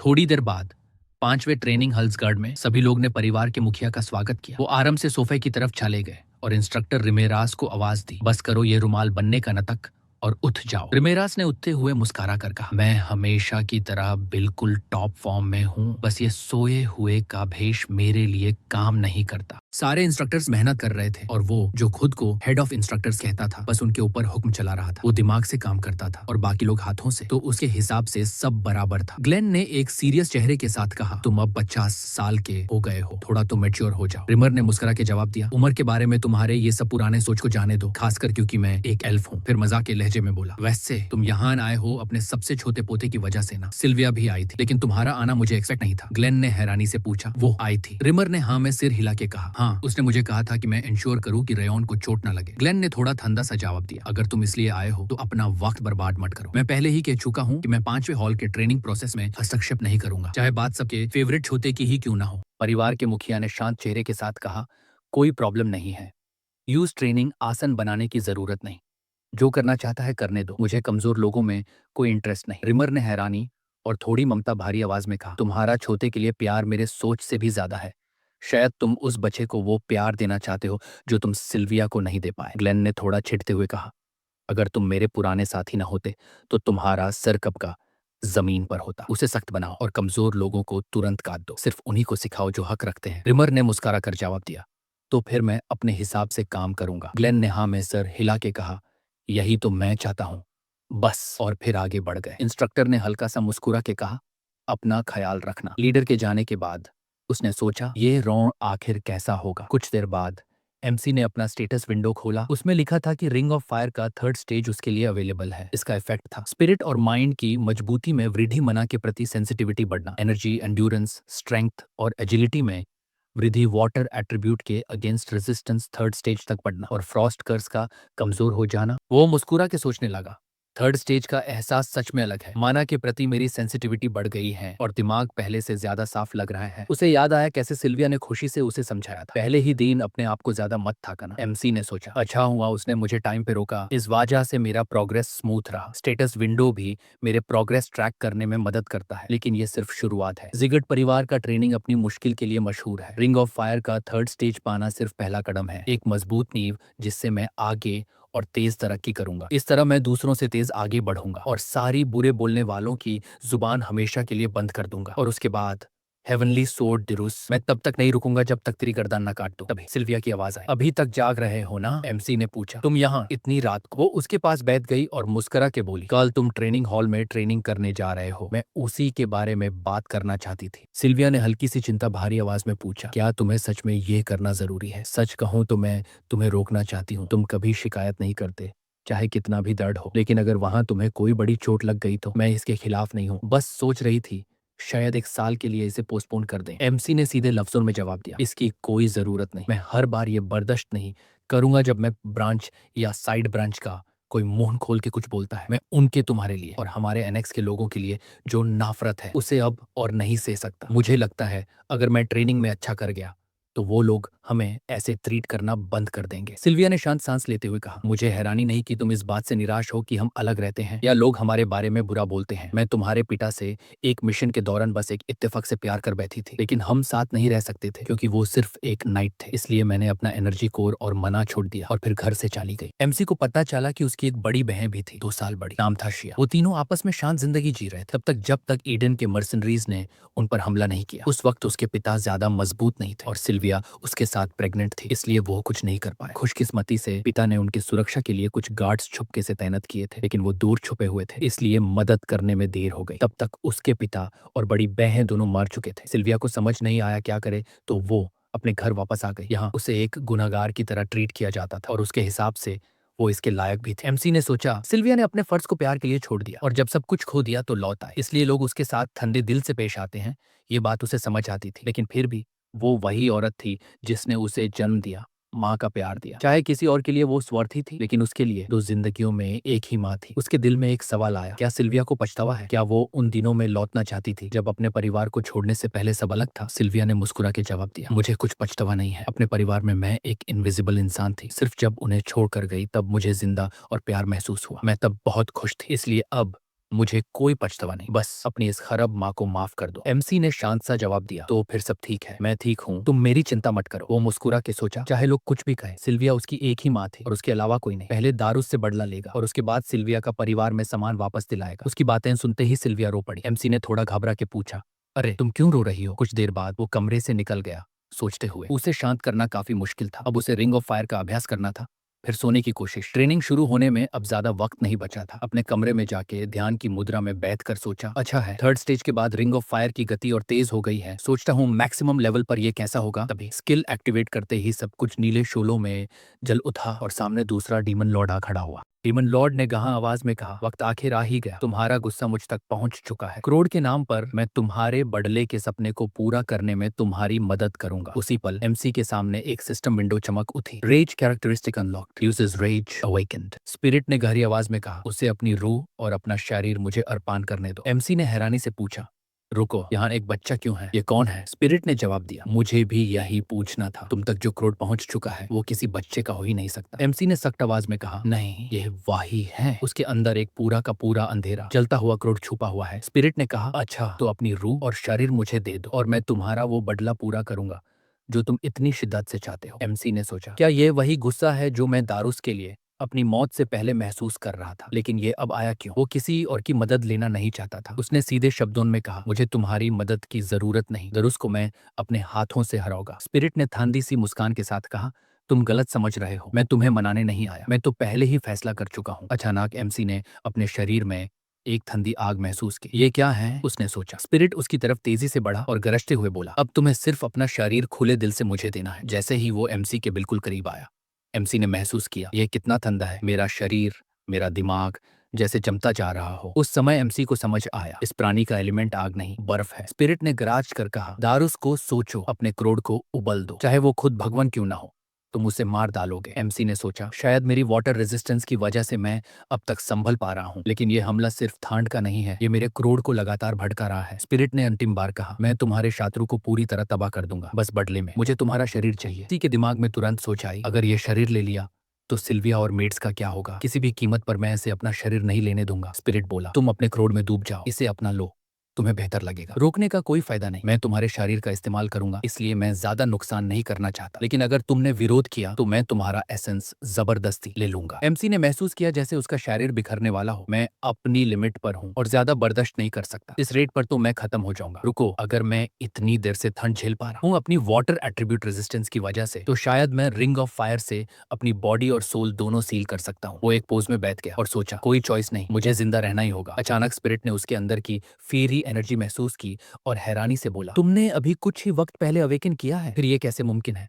थोड़ी देर बाद 5वें ट्रेनिंग हल्सगर्ड में सभी लोग ने परिवार के मुखिया का स्वागत किया। वो आराम से सोफे की तरफ चले गए और इंस्ट्रक्टर रिमेरास को आवाज दी, बस करो ये रुमाल बनने का नाटक और उठ जाओ। रिमेरास ने उठते हुए मुस्कुरा कर कहा, मैं हमेशा की तरह बिल्कुल टॉप फॉर्म में हूँ, बस ये सोए हुए का भेष मेरे लिए काम नहीं करता। सारे इंस्ट्रक्टर्स मेहनत कर रहे थे और वो जो खुद को हेड ऑफ इंस्ट्रक्टर्स कहता था, बस उनके ऊपर हुक्म चला रहा था। वो दिमाग से काम करता था और बाकी लोग हाथों से, तो उसके हिसाब से सब बराबर था। ग्लेन ने एक सीरियस चेहरे के साथ कहा, तुम अब 50 साल के हो गए हो, थोड़ा तो मैच्योर हो जाओ। रिमर ने मुस्कुरा के जवाब दिया, उम्र के बारे में तुम्हारे ये सब पुराने सोच को जाने दो, खासकर क्योंकि मैं एक एल्फ हूँ। फिर मजाक के लहजे में बोला, वैसे तुम यहाँ आए हो अपने सबसे छोटे पोते की वजह से ना? सिल्विया भी आई थी, लेकिन तुम्हारा आना मुझे एक्सपेक्ट नहीं था। ग्लेन ने हैरानी से पूछा, वो आई थी? रिमर ने हाँ में सिर हिला के कहा, हाँ, उसने मुझे कहा था कि मैं इंश्योर करूं कि रेयॉन को चोट न लगे। ग्लेन ने थोड़ा ठंडा सा जवाब दिया, अगर तुम इसलिए आए हो तो अपना वक्त बर्बाद मत करो। मैं पहले ही कह चुका हूं कि मैं 5वें हॉल के ट्रेनिंग प्रोसेस में हस्तक्षेप नहीं करूंगा, चाहे बात सबके फेवरेट छोते की ही क्यों ना हो। परिवार के मुखिया ने शांत चेहरे के साथ कहा, कोई प्रॉब्लम नहीं है, यूज ट्रेनिंग आसन बनाने की जरूरत नहीं, जो करना चाहता है करने दो, मुझे कमजोर लोगों में कोई इंटरेस्ट नहीं। रिमर ने हैरानी और थोड़ी ममता भारी आवाज में कहा, तुम्हारा छोटे के लिए प्यार मेरे सोच से भी ज्यादा है। शायद तुम उस बच्चे को वो प्यार देना चाहते हो जो तुम सिल्विया को नहीं दे पाए। ग्लेन ने थोड़ा छिड़ते हुए कहा, अगर तुम मेरे पुराने साथी न होते तो तुम्हारा सर कब का जमीन पर होता। उसे सख्त बनाओ और कमजोर लोगों को तुरंत काट दो, सिर्फ उन्हीं को सिखाओ जो हक रखते हैं। रिमर ने मुस्कुरा कर जवाब दिया, तो फिर मैं अपने हिसाब से काम करूंगा। ग्लेन ने हाँ में सर हिला के कहा, यही तो मैं चाहता हूं, बस। और फिर आगे बढ़ गए। इंस्ट्रक्टर ने हल्का सा मुस्कुरा के कहा, अपना ख्याल रखना। लीडर के जाने के बाद उसने सोचा, ये राउंड आखिर कैसा होगा। कुछ देर बाद एमसी ने अपना स्टेटस विंडो खोला, उसमें लिखा था कि रिंग ऑफ फायर का 3rd स्टेज उसके लिए अवेलेबल है। इसका इफेक्ट था स्पिरिट और माइंड की मजबूती में वृद्धि, मना के प्रति सेंसिटिविटी बढ़ना, एनर्जी, एंड्योरेंस, स्ट्रेंथ और एजिलिटी में वृद्धि, वाटर एट्रीब्यूट के अगेंस्ट रेजिस्टेंस 3rd स्टेज तक बढ़ना और फ्रॉस्ट कर्स का कमजोर हो जाना। वो मुस्कुरा के सोचने लगा, 3rd स्टेज का एहसास सच में अलग है। माना के प्रति मेरी सेंसिटिविटी बढ़ गई है और दिमाग पहले से ज्यादा साफ लग रहा है। उसे याद आया कैसे सिल्विया ने खुशी से उसे समझाया था, पहले ही दिन अपने आप को ज्यादा मत थकाना। एमसी ने सोचा, अच्छा हुआ उसने मुझे टाइम पे रोका, इस वजह से मेरा प्रोग्रेस स्मूथ रहा। स्टेटस विंडो भी मेरे प्रोग्रेस ट्रैक करने में मदद करता है, लेकिन ये सिर्फ शुरुआत है। जिगट परिवार का ट्रेनिंग अपनी मुश्किल के लिए मशहूर है। रिंग ऑफ फायर का 3rd स्टेज पाना सिर्फ पहला कदम है, एक मजबूत नींव जिससे मैं आगे और तेज तरक्की करूंगा। इस तरह मैं दूसरों से तेज आगे बढ़ूंगा और सारी बुरे बोलने वालों की जुबान हमेशा के लिए बंद कर दूंगा। और उसके बाद हेवनली सोर्ड डिरुस, मैं तब तक नहीं रुकूंगा जब तक तेरी गर्दन ना काट दूं। तभी सिल्विया की आवाज आई, अभी तक जाग रहे हो ना? एमसी ने पूछा, तुम यहाँ इतनी रात को? वो उसके पास बैठ गई और मुस्कुरा के बोली, कल तुम ट्रेनिंग हॉल में ट्रेनिंग करने जा रहे हो, मैं उसी के बारे में बात करना चाहती थी। सिल्विया ने हल्की सी चिंता भारी आवाज में पूछा, क्या तुम्हें सच में ये करना जरूरी है? सच कहूं तो मैं तुम्हें रोकना चाहती हूँ, तुम कभी शिकायत नहीं करते, चाहे कितना भी दर्द हो, लेकिन अगर वहां तुम्हें कोई बड़ी चोट लग गई तो? मैं इसके खिलाफ नहीं हूँ, बस सोच रही थी शायद 1 साल के लिए इसे पोस्टपोन कर दें। एमसी ने सीधे लफ्जों में जवाब दिया, इसकी कोई जरूरत नहीं, मैं हर बार ये बर्दाश्त नहीं करूंगा जब मैं ब्रांच या साइड ब्रांच का कोई मुंह खोल के कुछ बोलता है। मैं उनके, तुम्हारे लिए और हमारे एनेक्स के लोगों के लिए जो नाफरत है उसे अब और नहीं सह सकता। मुझे लगता है अगर मैं ट्रेनिंग में अच्छा कर गया तो वो लोग हमें ऐसे ट्रीट करना बंद कर देंगे। सिल्विया ने शांत सांस लेते हुए कहा, मुझे हैरानी नहीं कि तुम इस बात से निराश हो कि हम अलग रहते हैं या लोग हमारे बारे में बुरा बोलते हैं। मैं तुम्हारे पिता से एक मिशन के दौरान बस एक इत्तेफाक से प्यार कर बैठी थी, लेकिन हम साथ नहीं रह सकते थे क्योंकि वो सिर्फ एक नाइट थे। इसलिए मैंने अपना एनर्जी कोर और मना छोड़ दिया और फिर घर से चली गई। एमसी को पता चला कि उसकी एक बड़ी बहन भी थी, 2 साल बड़ी, नाम था शिया। वो तीनों आपस में शांत जिंदगी जी रहे थे तब तक जब तक ईडन के मर्सनरीज ने उन पर हमला नहीं किया। उस वक्त उसके पिता ज्यादा मजबूत नहीं थे और सिल्विया उसके साथ प्रेग्नेंट थी, इसलिए वो कुछ नहीं कर पाए। खुशकिस्मती से पिता ने उनकी सुरक्षा के लिए कुछ गार्ड्स छुपके से तैनात किए थे, लेकिन वो दूर छुपे हुए थे, इसलिए मदद करने में देर हो गई। तब तक उसके पिता और बड़ी बहन दोनों मर चुके थे। सिल्विया को समझ नहीं आया क्या करे, तो वो अपने घर वापस आ गई। यहाँ उसे एक गुनहगार की तरह ट्रीट किया जाता था और उसके हिसाब से वो इसके लायक भी थे। एमसी ने सोचा, सिल्विया ने अपने फर्ज को प्यार के लिए छोड़ दिया और जब सब कुछ खो दिया तो लौट आए, इसलिए लोग उसके साथ ठंडे दिल से पेश आते हैं। ये बात उसे समझ आती थी, लेकिन फिर भी वो वही औरत थी जिसने उसे जन्म दिया, माँ का प्यार दिया। चाहे किसी और के लिए वो स्वार्थी थी, लेकिन उसके लिए 2 जिंदगियों में एक ही माँ थी। उसके दिल में एक सवाल आया, क्या सिल्विया को पछतावा है? क्या वो उन दिनों में लौटना चाहती थी जब अपने परिवार को छोड़ने से पहले सब अलग था? सिल्विया ने मुस्कुरा के जवाब दिया, मुझे कुछ पछतावा नहीं है। अपने परिवार में मैं एक इनविजिबल इंसान थी, सिर्फ जब उन्हें छोड़कर गई तब मुझे जिंदा और प्यार महसूस हुआ। मैं तब बहुत खुश थी, इसलिए अब मुझे कोई पछतावा नहीं, बस अपनी इस खराब माँ को माफ कर दो। एमसी ने शांत सा जवाब दिया, तो फिर सब ठीक है, मैं ठीक हूँ, तुम मेरी चिंता मत करो। वो मुस्कुरा के सोचा, चाहे लोग कुछ भी कहे, सिल्विया उसकी एक ही माँ थी और उसके अलावा कोई नहीं। पहले दारू से बदला लेगा और उसके बाद सिल्विया का परिवार में सामान वापस दिलाएगा। उसकी बातें सुनते ही सिल्विया रो पड़ी। एमसी ने थोड़ा घबरा के पूछा, अरे तुम क्यों रो रही हो? कुछ देर बाद वो कमरे से निकल गया, सोचते हुए। उसे शांत करना काफी मुश्किल था। अब उसे रिंग ऑफ फायर का अभ्यास करना था, फिर सोने की कोशिश। ट्रेनिंग शुरू होने में अब ज्यादा वक्त नहीं बचा था। अपने कमरे में जाके ध्यान की मुद्रा में बैठकर सोचा, अच्छा है, थर्ड स्टेज के बाद रिंग ऑफ फायर की गति और तेज हो गई है। सोचता हूँ मैक्सिमम लेवल पर ये कैसा होगा। तभी स्किल एक्टिवेट करते ही सब कुछ नीले शोलों में जल उठा और सामने दूसरा डीमन लॉर्ड आ खड़ा हुआ। डीमन लॉर्ड ने गहां आवाज में कहा, वक्त आखिर आ ही गया, तुम्हारा गुस्सा मुझ तक पहुंच चुका है। क्रोध के नाम पर मैं तुम्हारे बदले के सपने को पूरा करने में तुम्हारी मदद करूंगा। उसी पल एमसी के सामने एक सिस्टम विंडो चमक उठी। Rage characteristic unlocked, uses rage awakened. Spirit ने गहरी आवाज में कहा, उसे अपनी रूह और अपना शरीर मुझे अर्पण करने दो। एमसी ने हैरानी से पूछा, रुको, यहाँ एक बच्चा क्यों है? ये कौन है? स्पिरिट ने जवाब दिया, मुझे भी यही पूछना था। तुम तक जो क्रोध पहुंच चुका है वो किसी बच्चे का हो ही नहीं सकता। एमसी ने सख्त आवाज में कहा, नहीं, ये वाही है। उसके अंदर एक पूरा का पूरा अंधेरा, जलता हुआ क्रोध छुपा हुआ है। स्पिरिट ने कहा, अच्छा, तो अपनी रूह और शरीर मुझे दे दो और मैं तुम्हारा वो बदला पूरा करूंगा जो तुम इतनी शिद्दत से चाहते हो। एमसी ने सोचा, क्या ये वही गुस्सा है जो मैं दारूस के लिए अपनी मौत से पहले महसूस कर रहा था? लेकिन ये अब आया क्यों? वो किसी और की मदद लेना नहीं चाहता था। उसने सीधे शब्दों में कहा, मुझे तुम्हारी मदद की जरूरत नहीं, दरुस को मैं अपने हाथों से हराऊंगा। स्पिरिट ने थांदी सी मुस्कान के साथ कहा, तुम गलत समझ रहे हो, मैं तुम्हें मनाने नहीं आया, मैं तो पहले ही फैसला कर चुका हूँ। अचानक एमसी ने अपने शरीर में एक ठंडी आग महसूस की। ये क्या है? उसने सोचा। स्पिरिट उसकी तरफ तेजी से बढ़ा और गरजते हुए बोला, अब तुम्हें सिर्फ अपना शरीर खुले दिल से मुझे देना है। जैसे ही वो एमसी के बिल्कुल करीब आया, एमसी ने महसूस किया, यह कितना ठंडा है। मेरा शरीर, मेरा दिमाग जैसे जमता जा रहा हो। उस समय एमसी को समझ आया, इस प्राणी का एलिमेंट आग नहीं, बर्फ है। स्पिरिट ने गराज कर कहा, दारुस को सोचो, अपने क्रोध को उबल दो, चाहे वो खुद भगवान क्यों ना हो, तुम उसे मार डालोगे। एमसी ने सोचा, शायद मेरी वाटर रेजिस्टेंस की वजह से मैं अब तक संभल पा रहा हूँ, लेकिन ये हमला सिर्फ ठांड का नहीं है, ये मेरे क्रोध को लगातार भड़का रहा है। स्पिरिट ने अंतिम बार कहा, मैं तुम्हारे शत्रु को पूरी तरह तबाह कर दूंगा, बस बदले में मुझे तुम्हारा शरीर चाहिए। किसी के दिमाग में तुरंत सोच आई, अगर ये शरीर ले लिया तो सिल्विया और मेड्स का क्या होगा? किसी भी कीमत पर मैं इसे अपना शरीर नहीं लेने दूंगा। स्पिरिट बोला, तुम अपने क्रोध में डूब जाओ, इसे अपना लो, तुम्हें बेहतर लगेगा। रोकने का कोई फायदा नहीं, मैं तुम्हारे शरीर का इस्तेमाल करूंगा, इसलिए मैं ज्यादा नुकसान नहीं करना चाहता, लेकिन अगर तुमने विरोध किया तो मैं तुम्हारा एसेंस जबरदस्ती ले लूंगा। एमसी ने महसूस किया जैसे उसका शरीर बिखरने वाला हो। मैं अपनी लिमिट पर हूँ और ज्यादा बर्दाश्त नहीं कर सकता, इस रेट पर तो मैं खत्म हो जाऊंगा। रुको, अगर मैं इतनी देर से ठंड झेल पा रहा हूँ अपनी वाटर एट्रीब्यूट रेजिस्टेंस की वजह से, तो शायद मैं रिंग ऑफ फायर से अपनी बॉडी और सोल दोनों सील कर सकता हूँ। वो एक पोज में बैठ गया और सोचा, कोई चॉइस नहीं, मुझे जिंदा रहना ही होगा। अचानक स्पिरिट ने उसके अंदर की फेरी एनर्जी महसूस की और हैरानी से बोला, तुमने अभी कुछ ही वक्त पहले अवेकन किया है? फिर ये कैसे मुमकिन है?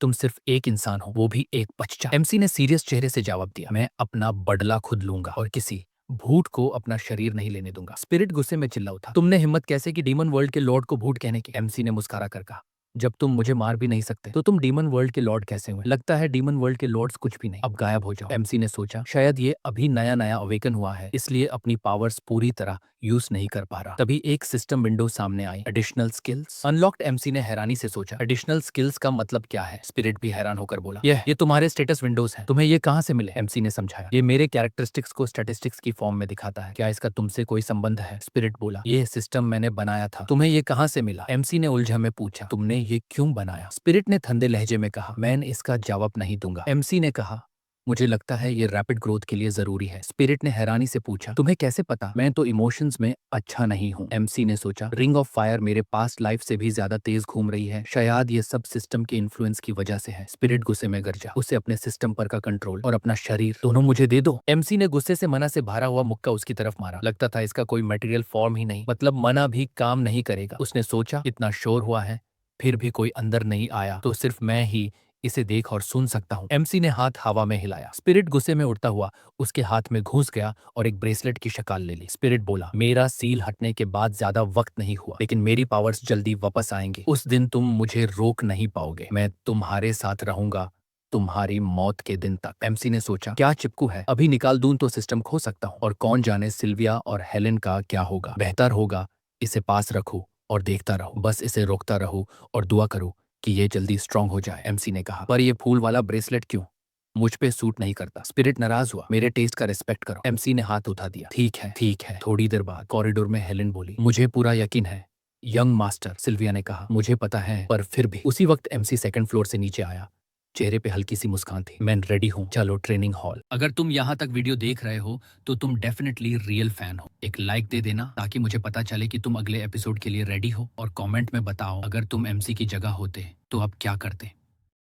तुम सिर्फ एक इंसान हो, वो भी एक बच्चा। एमसी ने सीरियस चेहरे से जवाब दिया, मैं अपना बदला खुद लूंगा और किसी भूत को अपना शरीर नहीं लेने दूंगा। स्पिरिट गुस्से में चिल्ला उठा, तुमने हिम्मत कैसे की डीमन वर्ल्ड के लॉर्ड को भूत कहने की? एमसी ने मुस्कुरा कर कहा, जब तुम मुझे मार भी नहीं सकते तो तुम डीमन वर्ल्ड के लॉर्ड कैसे हुए? लगता है डीमन वर्ल्ड के लॉर्ड्स कुछ भी नहीं, अब गायब हो जाओ। एमसी ने सोचा, शायद ये अभी नया नया अवेकन हुआ है, इसलिए अपनी पावर्स पूरी तरह यूज नहीं कर पा रहा। तभी एक सिस्टम विंडो सामने आई, एडिशनल स्किल्स अनलॉक्ड। एमसी ने हैरानी से सोचा, एडिशनल स्किल्स का मतलब क्या है? स्पिरिट भी हैरान होकर बोला, ये तुम्हारे स्टेटस विंडोज हैं, तुम्हें ये कहां से मिले? एमसी ने समझाया, ये मेरे कैरेक्टरिस्टिक्स को स्टैटिस्टिक्स की फॉर्म में दिखाता है, क्या इसका तुमसे कोई संबंध है? स्पिरिट बोला, ये सिस्टम मैंने बनाया था, तुम्हें ये कहां से मिला? एमसी ने उलझा में पूछा, तुमने ये क्यों बनाया? स्पिरिट ने ठंडे लहजे में कहा, मैं इसका जवाब नहीं दूंगा। एमसी ने कहा, मुझे लगता है ये रैपिड ग्रोथ के लिए जरूरी है। स्पिरिट ने हैरानी से पूछा, तुम्हें कैसे पता? मैं तो इमोशंस में अच्छा नहीं हूँ। एमसी ने सोचा, रिंग ऑफ फायर मेरे पास्ट लाइफ से भी ज्यादा तेज घूम रही है, शायद ये सब सिस्टम के इन्फ्लुएंस की वजह से है। स्पिरिट गुस्से में गरजा, उसे अपने सिस्टम पर का कंट्रोल और अपना शरीर दोनों मुझे दे दो। एमसी ने गुस्से से मना से भरा हुआ मुक्का उसकी तरफ मारा। लगता था इसका कोई मटेरियल फॉर्म ही नहीं, मतलब मना भी काम नहीं करेगा। उसने सोचा, इतना शोर हुआ है फिर भी कोई अंदर नहीं आया तो सिर्फ मैं ही इसे देख और सुन सकता हूँ। एमसी ने हाथ हवा में हिलाया। स्पिरिट गुस्से में उड़ता हुआ उसके हाथ में घुस गया और एक ब्रेसलेट की शक्ल ले ली। स्पिरिट बोला, मेरा सील हटने के बाद ज्यादा वक्त नहीं हुआ, लेकिन मेरी पावर्स जल्दी वापस आएंगी। उस दिन तुम मुझे रोक नहीं पाओगे, मैं तुम्हारे साथ रहूंगा तुम्हारी मौत के दिन तक। एमसी ने सोचा, क्या चिपकू है, अभी निकाल दूं तो सिस्टम खो सकता हूँ, और कौन जाने सिल्विया और हेलेन का क्या होगा। बेहतर होगा इसे पास रखूं और देखता रहूं, बस इसे रोकता रहूं और दुआ करूं कि ये जल्दी स्ट्रांग हो जाए। एमसी ने कहा, पर ये फूल वाला ब्रेसलेट क्यों? मुझ पे सूट नहीं करता। स्पिरिट नाराज हुआ। मेरे टेस्ट का रिस्पेक्ट करो। एमसी ने हाथ उठा दिया। ठीक है ठीक है। थोड़ी देर बाद कॉरिडोर में हेलेन बोली, मुझे पूरा यकीन है यंग मास्टर। सिल्विया ने कहा, मुझे पता है पर फिर भी। उसी वक्त एमसी सेकंड फ्लोर से नीचे आया। चेहरे पे हल्की सी मुस्कान थी। मैं रेडी हूँ, चलो ट्रेनिंग हॉल। अगर तुम यहाँ तक वीडियो देख रहे हो तो तुम डेफिनेटली रियल फैन हो। एक लाइक दे देना ताकि मुझे पता चले कि तुम अगले एपिसोड के लिए रेडी हो, और कमेंट में बताओ अगर तुम एमसी की जगह होते तो अब क्या करते।